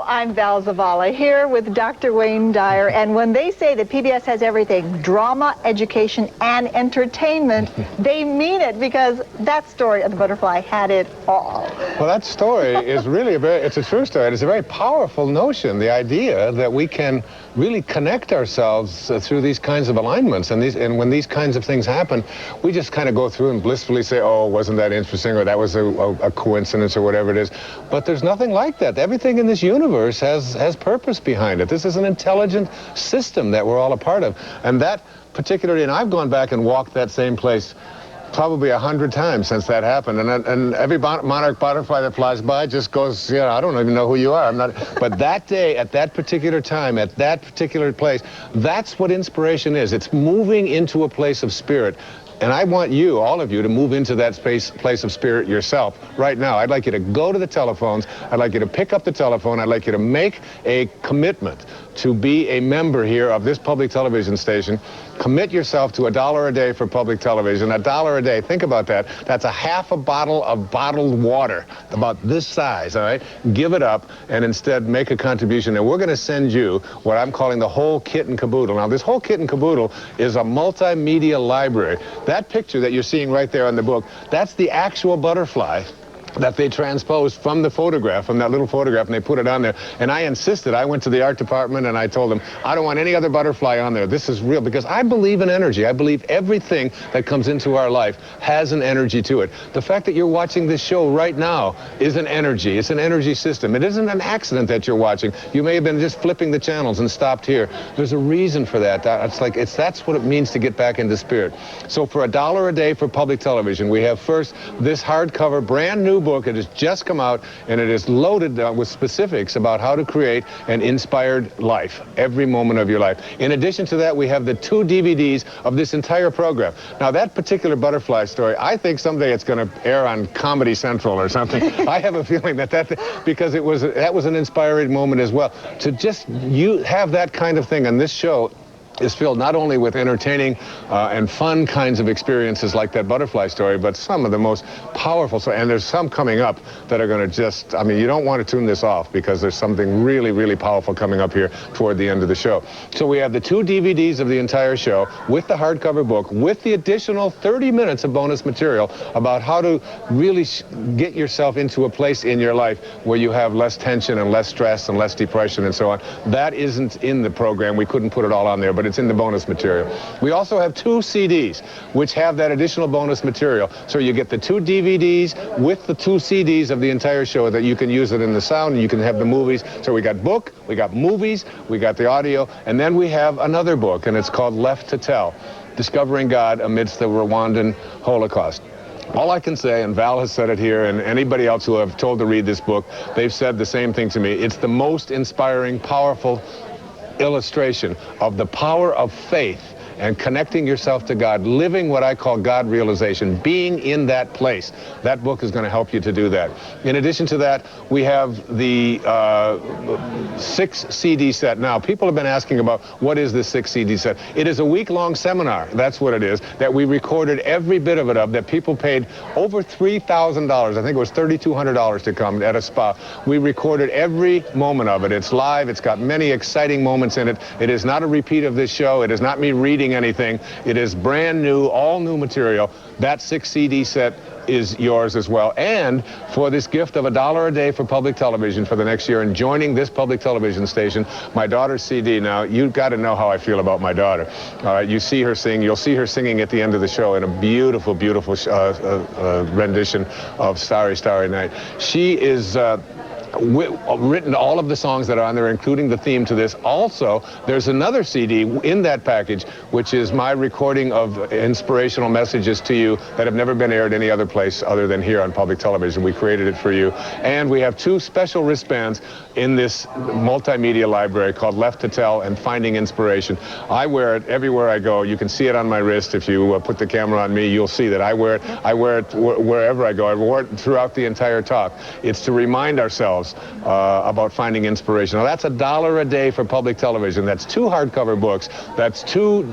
Hello, I'm Val Zavala here with Dr. Wayne Dyer, and when they say that PBS has everything, drama, education, and entertainment, they mean it, because that story of the butterfly had it all. Well, that story is really it's a true story. It's a very powerful notion, the idea that we can really connect ourselves through these kinds of alignments, and when these kinds of things happen, we just kind of go through and blissfully say, oh, wasn't that interesting, or that was a coincidence, or whatever it is. But there's nothing like that. Everything in this universe has purpose behind it. This is an intelligent system that we're all a part of. And that particularly, and I've gone back and walked that same place probably 100 times since that happened, and every monarch butterfly that flies by just goes, you know, I don't even know who you are. I'm not. But that day, at that particular time, at that particular place, that's what inspiration is. It's moving into a place of spirit. And I want you, all of you, to move into that place of spirit yourself right now. I'd like you to go to the telephones. I'd like you to pick up the telephone. I'd like you to make a commitment to be a member here of this public television station. Commit yourself to $1 a day for public television. $1 a day, think about that. That's a half a bottle of bottled water, about this size, all right? Give it up and instead make a contribution. And we're going to send you what I'm calling the whole kit and caboodle. Now, this whole kit and caboodle is a multimedia library. That picture that you're seeing right there on the book, that's the actual butterfly that they transposed from the photograph, from that little photograph, and they put it on there. And I insisted. I went to the art department and I told them, I don't want any other butterfly on there. This is real, because I believe in energy. I believe everything that comes into our life has an energy to it. The fact that you're watching this show right now is an energy. It's an energy system. It isn't an accident that you're watching. You may have been just flipping the channels and stopped here. There's a reason for that. That's what it means to get back into spirit. So for $1 a day for public television, we have first this hardcover, brand new book. It has just come out, and it is loaded with specifics about how to create an inspired life every moment of your life. In addition to that, we have the 2 DVDs of this entire program. Now, that particular butterfly story, I think someday it's going to air on Comedy Central or something. I have a feeling because that was an inspiring moment as well. To just have that kind of thing on this show is filled not only with entertaining and fun kinds of experiences like that butterfly story, but some of the most powerful stories. And there's some coming up that are going to just, I mean, you don't want to tune this off, because there's something really, really powerful coming up here toward the end of the show. So we have the 2 DVDs of the entire show with the hardcover book, with the additional 30 minutes of bonus material about how to really get yourself into a place in your life where you have less tension and less stress and less depression and so on. That isn't in the program. We couldn't put it all on there, but it's in the bonus material. We also have 2 CDs which have that additional bonus material. So you get the 2 DVDs with the 2 CDs of the entire show, that you can use it in the sound, and you can have the movies. So we got book, we got movies, we got the audio, and then we have another book, and it's called Left to Tell: Discovering God Amidst the Rwandan Holocaust. All I can say, and Val has said it here, and anybody else who I've told to read this book, they've said the same thing to me. It's the most inspiring, powerful illustration of the power of faith and connecting yourself to God, living what I call God realization, being in that place. That book is going to help you to do that. In addition to that, we have the 6 CD set. Now, people have been asking about, what is this 6 CD set? It is a week-long seminar, that's what it is, that we recorded every bit of it that people paid over $3,000. I think it was $3,200 to come at a spa. We recorded every moment of it. It's live. It's got many exciting moments in it. It is not a repeat of this show. It is not me reading anything. It is brand new, all new material. That 6 CD set is yours as well. And for this gift of $1 a day for public television for the next year, and joining this public television station, my daughter's CD. Now, you've got to know how I feel about my daughter. You see her sing. You'll see her singing at the end of the show in a beautiful, beautiful rendition of Starry, Starry Night. She is written all of the songs that are on there, including the theme to this. Also, there's another CD in that package, which is my recording of inspirational messages to you that have never been aired any other place other than here on public television. We created it for you. And we have 2 special wristbands in this multimedia library called Left to Tell and Finding Inspiration. I wear it everywhere I go. You can see it on my wrist. If you put the camera on me, you'll see that I wear it. I wear it wherever I go. I wore it throughout the entire talk. It's to remind ourselves themselves about finding inspiration. Now, that's $1 a day for public television. That's 2 hardcover books. That's 2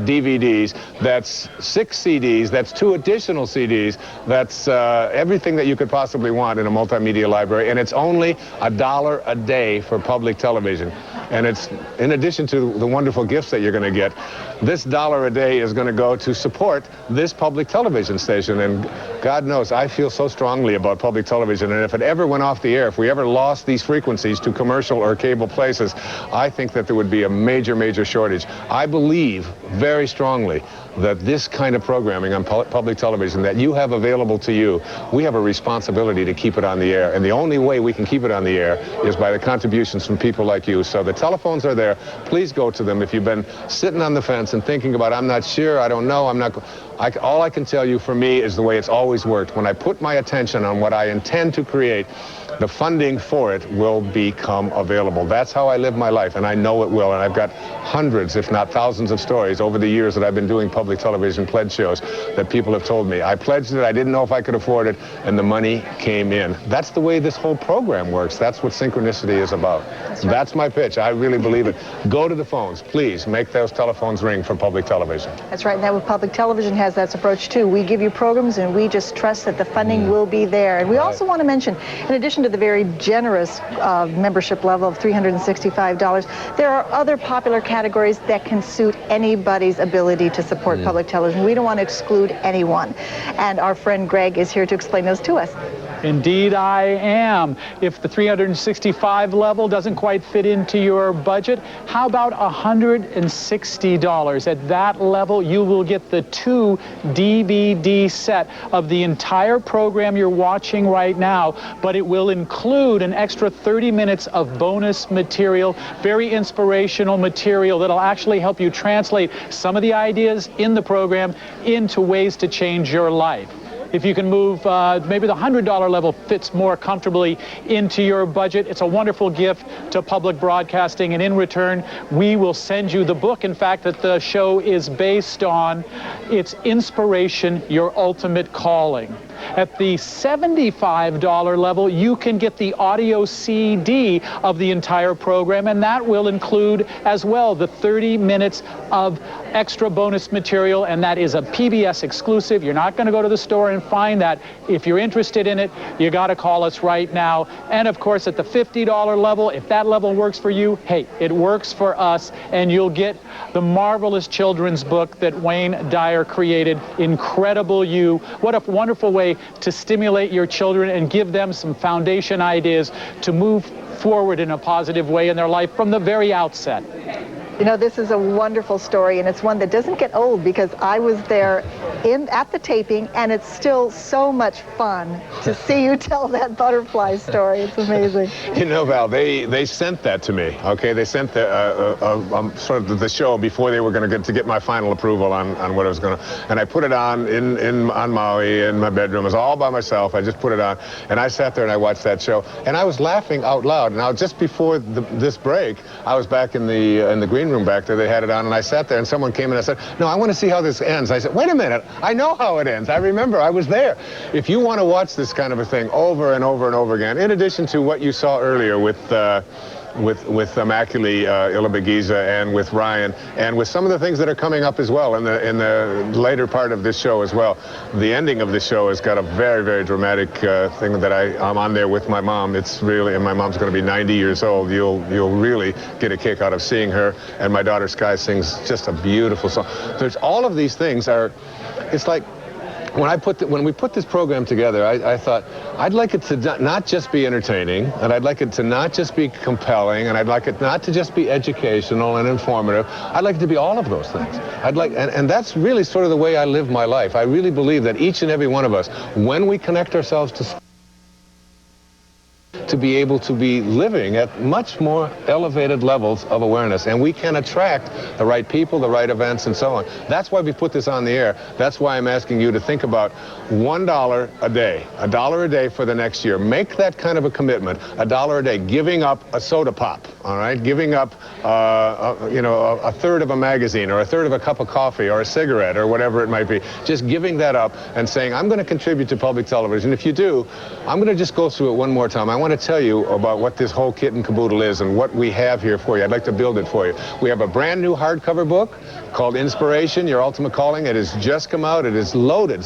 DVDs. That's 6 CDs. That's 2 additional CDs. That's everything that you could possibly want in a multimedia library. And it's only $1 a day for public television. And it's, in addition to the wonderful gifts that you're going to get, this $1 a day is going to go to support this public television station. And God knows, I feel so strongly about public television. And if it ever went off the air, if we ever lost these frequencies to commercial or cable places, I think that there would be a major, major shortage. I believe very strongly that this kind of programming on public television that you have available to you, we have a responsibility to keep it on the air. And the only way we can keep it on the air is by the contributions from people like you. So the telephones are there. Please go to them. If you've been sitting on the fence and thinking about, I'm not sure, I don't know, all I can tell you for me is the way it's always worked. When I put my attention on what I intend to create, the funding for it will become available. That's how I live my life, and I know it will. And I've got hundreds, if not thousands, of stories over the years that I've been doing public television pledge shows that people have told me, I pledged it, I didn't know if I could afford it, and the money came in. That's the way this whole program works. That's what synchronicity is about. That's my pitch. I really believe it. Go to the phones. Please make those telephones ring for public television. That's right. And that what public television has that approach too. We give you programs and we just trust that the funding will be there. And we also want to mention, in addition to the very generous membership level of $365, there are other popular categories that can suit anybody's ability to support public television. We don't want to exclude anyone. And our friend Greg is here to explain those to us. Indeed, I am. If the 365 level doesn't quite fit into your budget, how about $160? At that level, you will get the 2 DVD set of the entire program you're watching right now, but it will include an extra 30 minutes of bonus material, very inspirational material that'll actually help you translate some of the ideas in the program into ways to change your life. If you can move, maybe the $100 level fits more comfortably into your budget. It's a wonderful gift to public broadcasting, and in return, we will send you the book, in fact, that the show is based on. It's Inspiration, Your Ultimate Calling. At the $75 level, you can get the audio CD of the entire program, and that will include as well the 30 minutes of extra bonus material, and that is a PBS exclusive. You're not going to go to the store and find that. If you're interested in it, you got to call us right now. And of course, at the $50 level, if that level works for you, hey, it works for us, and you'll get the marvelous children's book that Wayne Dyer created, Incredible You. What a wonderful way to stimulate your children and give them some foundation ideas to move forward in a positive way in their life from the very outset. You know, this is a wonderful story, and it's one that doesn't get old because I was there at the taping, and it's still so much fun to see you tell that butterfly story. It's amazing. You know, Val, they sent that to me. Okay, they sent the sort of the show before they were going to get my final approval on what I was going to, and I put it on on Maui in my bedroom. It was all by myself. I just put it on, and I sat there and I watched that show, and I was laughing out loud. Now, just before this break, I was back in the green room back there. They had it on, and I sat there, and someone came in and I said, no, I want to see how this ends. I said, wait a minute, I know how it ends. I remember, I was there. If you want to watch this kind of a thing over and over and over again, in addition to what you saw earlier with Immaculée Ilibagiza and with Ryan, and with some of the things that are coming up as well in the later part of this show as well. The ending of this show has got a very, very dramatic thing that I'm on there with my mom. It's really, and my mom's going to be 90 years old. You'll really get a kick out of seeing her. And my daughter Sky sings just a beautiful song. There's all of these things it's like, when we put this program together, I thought I'd like it to not just be entertaining, and I'd like it to not just be compelling, and I'd like it not to just be educational and informative. I'd like it to be all of those things. And that's really sort of the way I live my life. I really believe that each and every one of us, when we connect ourselves to be able to be living at much more elevated levels of awareness, and we can attract the right people, the right events, and so on. That's why we put this on the air. That's why I'm asking you to think about $1 a day, $1 a day for the next year. Make that kind of a commitment, $1 a day, giving up a soda pop, all right, giving up a third of a magazine, or a third of a cup of coffee, or a cigarette, or whatever it might be. Just giving that up and saying, I'm going to contribute to public television. If you do, I'm going to just go through it one more time. I want to to tell you about what this whole kit and caboodle is and what we have here for you. I'd like to build it for you. We have a brand new hardcover book called Inspiration, Your Ultimate Calling. It has just come out. It is loaded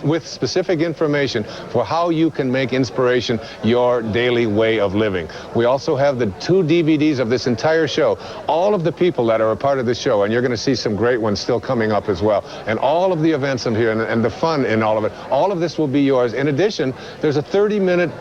with specific information for how you can make inspiration your daily way of living. We also have the 2 DVDs of this entire show. All of the people that are a part of this show, and you're going to see some great ones still coming up as well, and all of the events in here and the fun in all of it. All of this will be yours. In addition, there's a 30-minute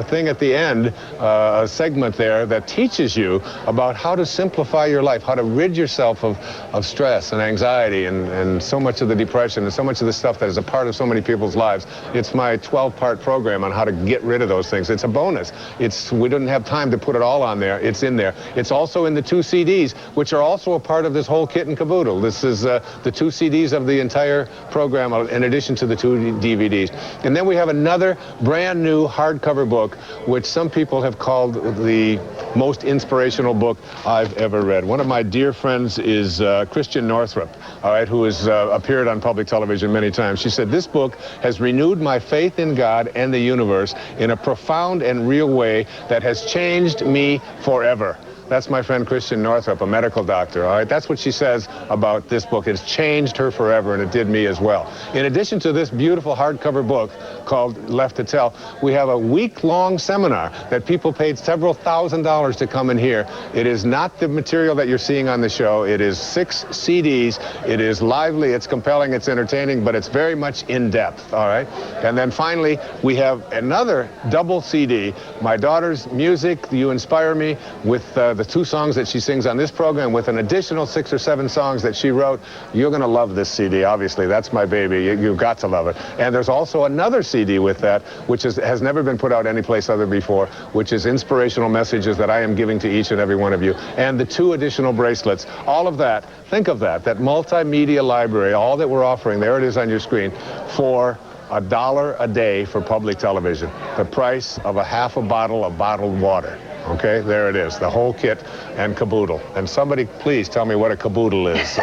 thing at the end, a segment there that teaches you about how to simplify your life, how to rid yourself of stress and anxiety and so much of the depression and so much of the stuff that is a part of so many people's lives. It's my 12-part program on how to get rid of those things. It's a bonus. We didn't have time to put it all on there. It's in there. It's also in the 2 CDs, which are also a part of this whole kit and caboodle. This is the 2 CDs of the entire program in addition to the 2 DVDs. And then we have another brand new hardcover book, which some people have called the most inspirational book I've ever read. One of my dear friends is Christian Northrup, all right, who has appeared on public television many times. She said, "This book has renewed my faith in God and the universe in a profound and real way that has changed me forever." That's my friend Christian Northrup, a medical doctor, all right? That's what she says about this book. It's changed her forever, and it did me as well. In addition to this beautiful hardcover book called Left to Tell, we have a week-long seminar that people paid several $1,000s to come and hear. It is not the material that you're seeing on the show. It is 6 CDs. It is lively, it's compelling, it's entertaining, but it's very much in-depth, all right? And then finally, we have another double CD, my daughter's music, You Inspire Me, with the 2 songs that she sings on this program, with an additional 6 or 7 songs that she wrote. You're going to love this CD, obviously. That's my baby. You've got to love it. And there's also another CD with that, which has never been put out anyplace other before, which is inspirational messages that I am giving to each and every one of you. And the 2 additional bracelets. All of that, think of that multimedia library, all that we're offering, there it is on your screen, for $1 a day for public television. The price of a half a bottle of bottled water. Okay, there it is, the whole kit and caboodle. And somebody, please tell me what a caboodle is.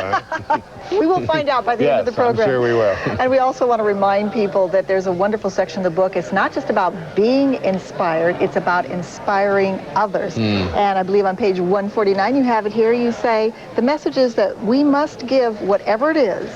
We will find out by the end of the program. I'm sure we will. And we also want to remind people that there's a wonderful section of the book. It's not just about being inspired, it's about inspiring others. And I believe on page 149, you have it here, you say, the message is that we must give whatever it is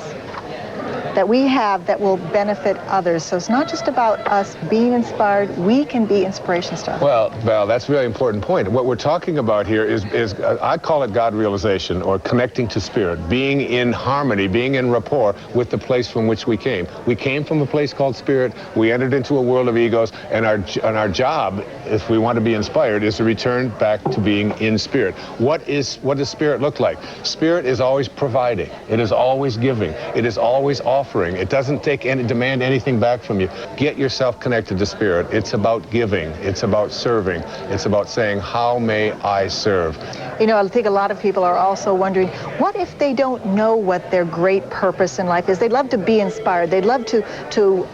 that we have that will benefit others. So it's not just about us being inspired, we can be inspirations to others. Well, Val, that's a really important point. What we're talking about here is I call it God realization, or connecting to spirit, being in harmony, being in rapport with the place from which we came. We came from a place called spirit, we entered into a world of egos, and our job, if we want to be inspired, is to return back to being in spirit. What does spirit look like? Spirit is always providing, it is always giving, it is always offering. It doesn't demand anything back from you. Get yourself connected to spirit. It's about giving. It's about serving. It's about saying, how may I serve? You know, I think a lot of people are also wondering, what if they don't know what their great purpose in life is? They'd love to be inspired. They'd love to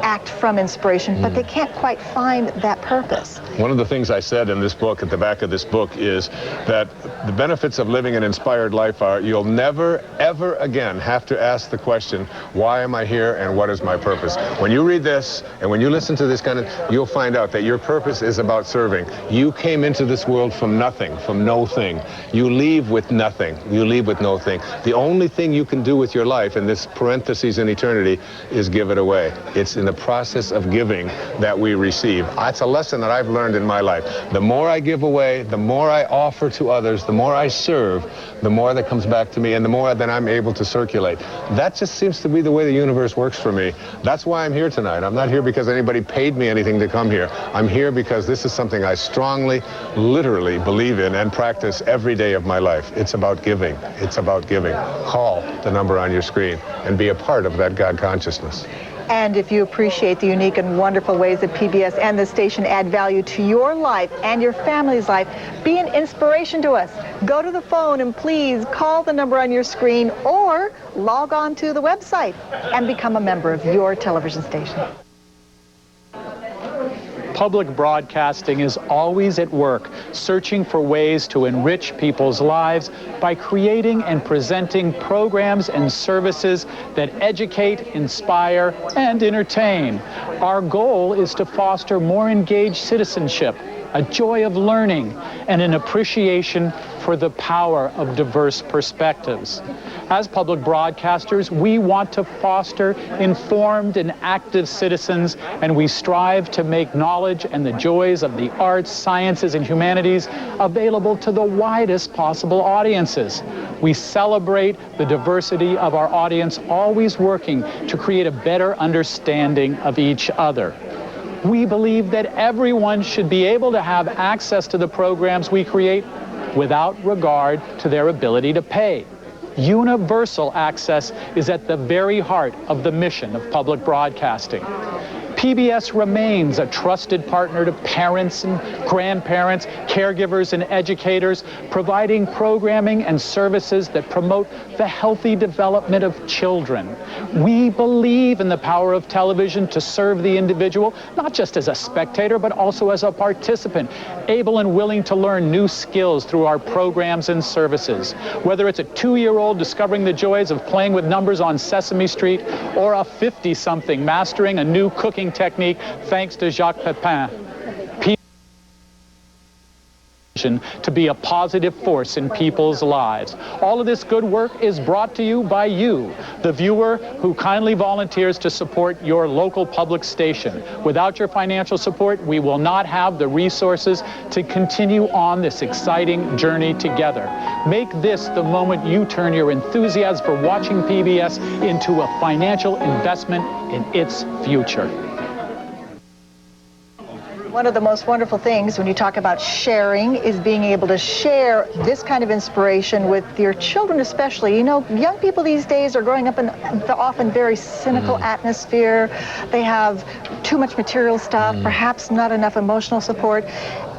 act from inspiration, but they can't quite find that purpose. One of the things I said in this book, at the back of this book, is that the benefits of living an inspired life are you'll never, ever again have to ask the question, why am I here and what is my purpose? When you read this and when you listen to this you'll find out that your purpose is about serving. You came into this world from nothing, from no thing. You leave with nothing. You leave with no thing. The only thing you can do with your life, in this parentheses in eternity, is give it away. It's in the process of giving that we receive. That's a lesson that I've learned in my life. The more I give away, the more I offer to others, the more I serve, the more that comes back to me, and the more that I'm able to circulate. That just seems to be the way the universe works for me. That's why I'm here tonight. I'm not here because anybody paid me anything to come here. I'm here because this is something I strongly, literally believe in and practice every day of my life. It's about giving. It's about giving. Call the number on your screen and be a part of that God consciousness. And if you appreciate the unique and wonderful ways that PBS and the station add value to your life and your family's life, be an inspiration to us. Go to the phone and please call the number on your screen or log on to the website and become a member of your television station. Public broadcasting is always at work, searching for ways to enrich people's lives by creating and presenting programs and services that educate, inspire, and entertain. Our goal is to foster more engaged citizenship, a joy of learning, and an appreciation for the power of diverse perspectives. As public broadcasters, we want to foster informed and active citizens, and we strive to make knowledge and the joys of the arts, sciences, and humanities available to the widest possible audiences. We celebrate the diversity of our audience, always working to create a better understanding of each other. We believe that everyone should be able to have access to the programs we create without regard to their ability to pay. Universal access is at the very heart of the mission of public broadcasting. PBS remains a trusted partner to parents and grandparents, caregivers and educators, providing programming and services that promote the healthy development of children. We believe in the power of television to serve the individual, not just as a spectator, but also as a participant, able and willing to learn new skills through our programs and services. Whether it's a 2-year-old discovering the joys of playing with numbers on Sesame Street, or a 50-something mastering a new cooking technique thanks to Jacques Pepin. To be a positive force in people's lives. All of this good work is brought to you by you, the viewer who kindly volunteers to support your local public station. Without your financial support, we will not have the resources to continue on this exciting journey together. Make this the moment you turn your enthusiasm for watching PBS into a financial investment in its future. One of the most wonderful things when you talk about sharing is being able to share this kind of inspiration with your children especially. You know, young people these days are growing up in the often very cynical atmosphere. They have too much material stuff, perhaps not enough emotional support.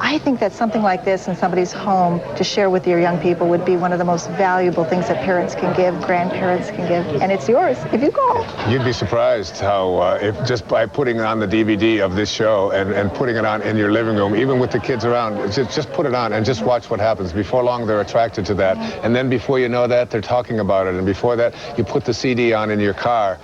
I think that something like this in somebody's home to share with your young people would be one of the most valuable things that parents can give, grandparents can give, and it's yours if you call. You'd be surprised how, if just by putting on the DVD of this show and putting it on in your living room, even with the kids around, just put it on and just watch what happens. Before long, they're attracted to that. And then before you know that, they're talking about it. And before that, you put the CD on in your car,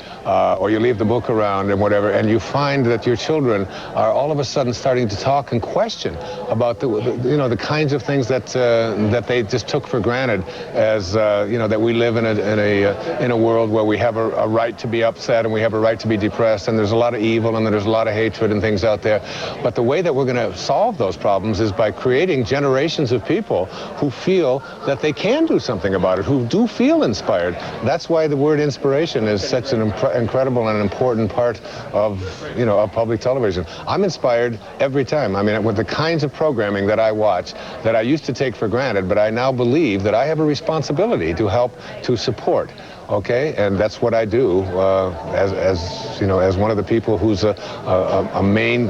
or you leave the book around and whatever, and you find that your children are all of a sudden starting to talk and question about the kinds of things that that they just took for granted, as that we live in a world where we have a right to be upset and we have a right to be depressed, and there's a lot of evil and there's a lot of hatred and things out there. But the way that we're going to solve those problems is by creating generations of people who feel that they can do something about it, who do feel inspired. That's why the word inspiration is such an incredible and important part of of public television. I'm inspired every time. I mean, with the kinds of programming that I watch that I used to take for granted, but I now believe that I have a responsibility to help to support. Okay, and that's what I do as one of the people who's a main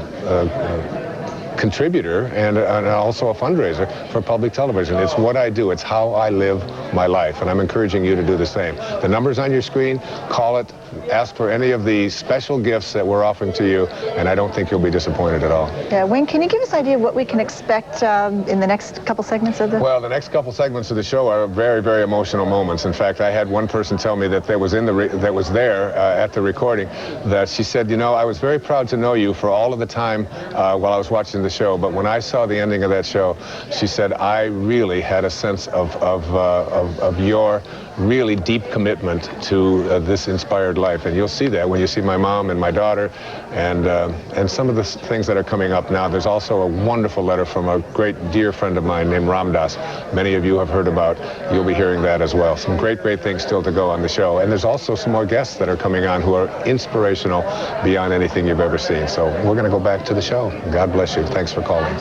contributor and also a fundraiser for public television. It's what I do. It's how I live my life, and I'm encouraging you to do the same. The number's on your screen. Call it. Ask for any of the special gifts that we're offering to you, and I don't think you'll be disappointed at all. Yeah, Wayne, can you give us an idea of what we can expect in the next couple segments of the... Well, the next couple segments of the show are very, very emotional moments. In fact, I had one person tell me that was there at the recording, that she said, I was very proud to know you for all of the time while I was watching the show, but when I saw the ending of that show, she said, I really had a sense of your really deep commitment to this inspired life. And you'll see that when you see my mom and my daughter and some of the things that are coming up now. There's also a wonderful letter from a great dear friend of mine named Ramdas. Many of you have heard about. You'll be hearing that as well. Some great things still to go on the show. And there's also some more guests that are coming on who are inspirational beyond anything you've ever seen. So we're going to go back to the show. God bless you. Thanks for calling.